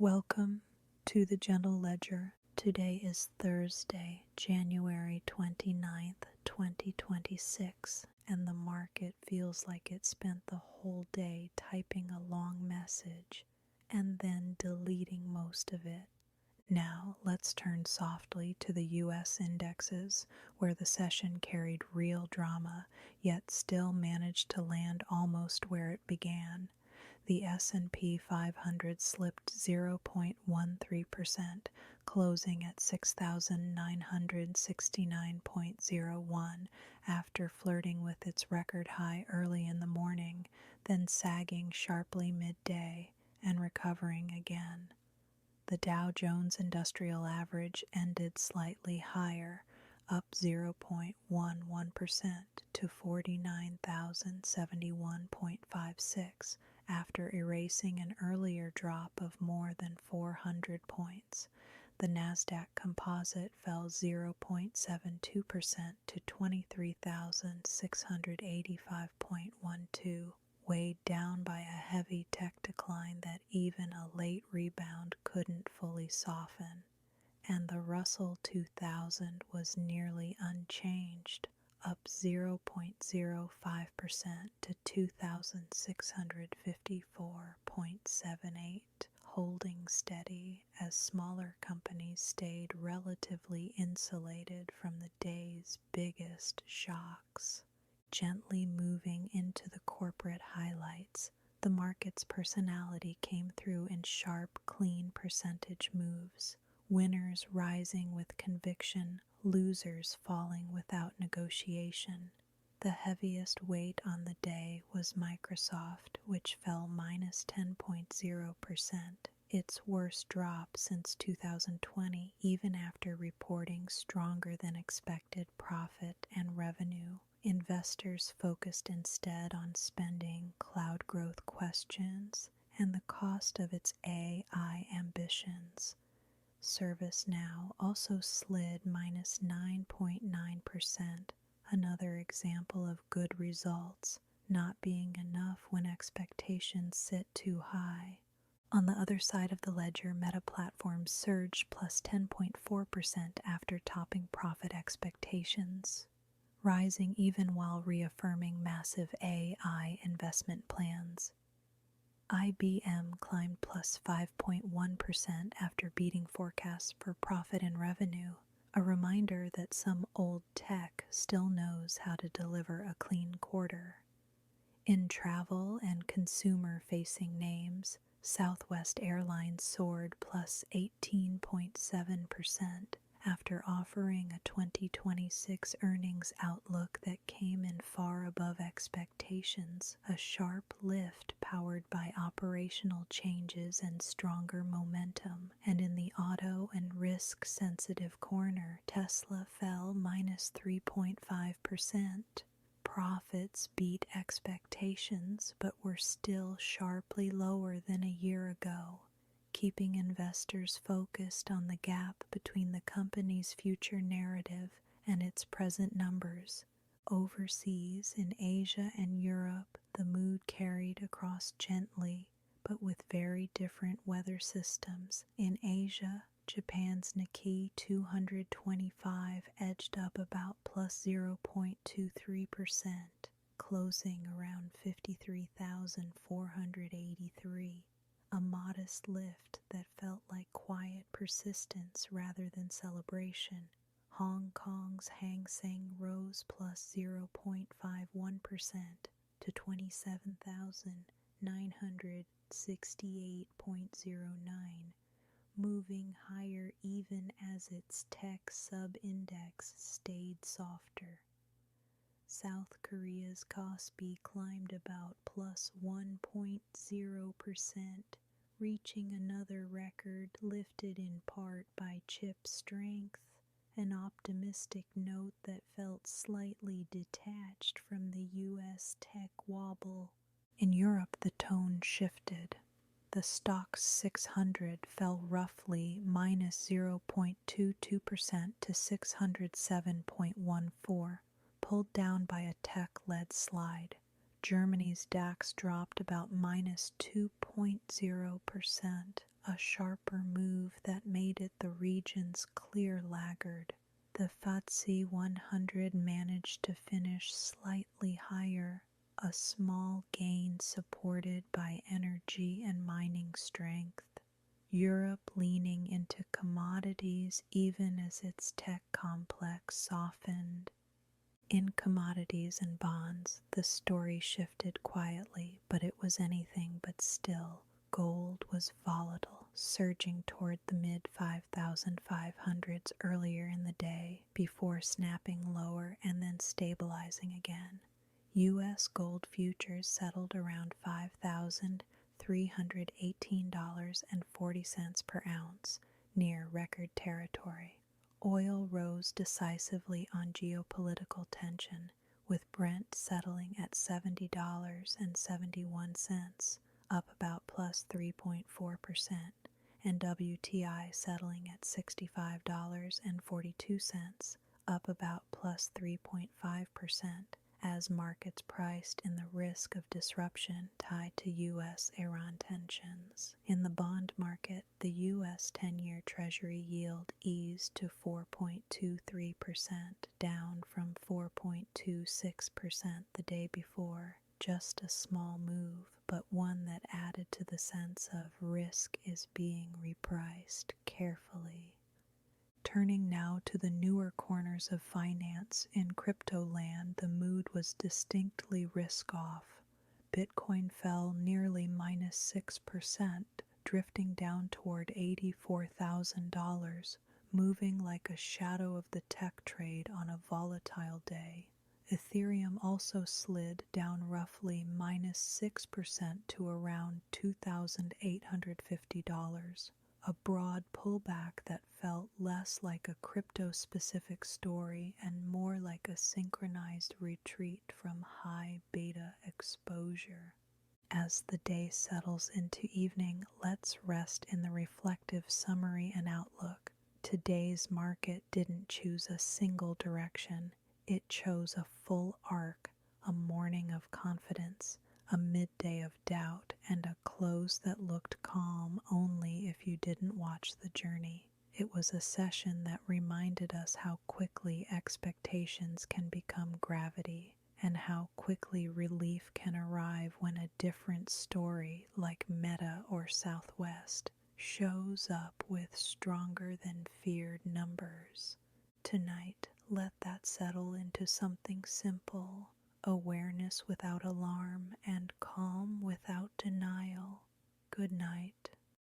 Welcome to the Gentle Ledger. Today is Thursday, January 29th, 2026, and the market feels like it spent the whole day typing a long message and then deleting most of it. Now, let's turn softly to the U.S. indexes, where the session carried real drama, yet still managed to land almost where it began. The S&P 500 slipped 0.13%, closing at 6,969.01 after flirting with its record high early in the morning, then sagging sharply midday and recovering again. The Dow Jones Industrial Average ended slightly higher, up 0.11% to 49,071.56 after erasing an earlier drop of more than 400 points. The Nasdaq Composite fell 0.72% to 23,685.12, weighed down by a heavy tech decline that even a late rebound couldn't fully soften. And the Russell 2000 was nearly unchanged, up 0.05% to 2,654.78, holding steady as smaller companies stayed relatively insulated from the day's biggest shocks. Gently moving into the corporate highlights, the market's personality came through in sharp, clean percentage moves. Winners rising with conviction, losers falling without negotiation. The heaviest weight on the day was Microsoft, which fell minus 10.0%, its worst drop since 2020, even after reporting stronger than expected profit and revenue. Investors focused instead on spending, cloud growth questions, and the cost of its AI ambitions. ServiceNow also slid minus 9.9%, another example of good results, not being enough when expectations sit too high. On the other side of the ledger, Meta Platforms surged plus 10.4% after topping profit expectations, rising even while reaffirming massive AI investment plans. IBM climbed plus 5.1% after beating forecasts for profit and revenue, a reminder that some old tech still knows how to deliver a clean quarter. In travel and consumer-facing names, Southwest Airlines soared plus 18.7%, after offering a 2026 earnings outlook that came in far above expectations, a sharp lift powered by operational changes and stronger momentum. And in the auto and risk-sensitive corner, Tesla fell minus 3.5%. Profits beat expectations but were still sharply lower than a year ago, keeping investors focused on the gap between the company's future narrative and its present numbers. Overseas, in Asia and Europe, the mood carried across gently, but with very different weather systems. In Asia, Japan's Nikkei 225 edged up about plus 0.23%, closing around 53,483. A modest lift that felt like quiet persistence rather than celebration. Hong Kong's Hang Seng rose plus 0.51% to 27,968.09, moving higher even as its tech sub-index stayed softer. South Korea's Kospi climbed about plus 1.0%, reaching another record lifted in part by chip strength, an optimistic note that felt slightly detached from the U.S. tech wobble. In Europe, the tone shifted. The Stoxx 600 fell roughly minus 0.22% to 607.14. Pulled down by a tech-led slide. Germany's DAX dropped about minus 2.0%, a sharper move that made it the region's clear laggard. The FTSE 100 managed to finish slightly higher, a small gain supported by energy and mining strength. Europe leaning into commodities even as its tech complex softened. In commodities and bonds, the story shifted quietly, but it was anything but still. Gold was volatile, surging toward the mid-5,500s earlier in the day before snapping lower and then stabilizing again. U.S. gold futures settled around $5,318.40 per ounce, near record territory. Oil rose decisively on geopolitical tension, with Brent settling at $70.71, up about plus 3.4%, and WTI settling at $65.42, up about plus 3.5%, as markets priced in the risk of disruption tied to U.S.-Iran tensions. In the bond market, the U.S. 10-year Treasury yield eased to 4.23%, down from 4.26% the day before. Just a small move, but one that added to the sense of risk is being repriced carefully. Turning now to the newer corners of finance, in crypto land the mood was distinctly risk-off. Bitcoin fell nearly minus 6%, drifting down toward $84,000, moving like a shadow of the tech trade on a volatile day. Ethereum also slid down roughly minus 6% to around $2,850. A broad pullback that felt less like a crypto-specific story and more like a synchronized retreat from high beta exposure. As the day settles into evening, let's rest in the reflective summary and outlook. Today's market didn't choose a single direction. It chose a full arc, a morning of confidence, a midday of doubt, and a close that looked calm only if you didn't watch the journey. It was a session that reminded us how quickly expectations can become gravity, and how quickly relief can arrive when a different story, like Meta or Southwest, shows up with stronger than feared numbers. Tonight, let that settle into something simple. Awareness without alarm and calm without denial. Good night.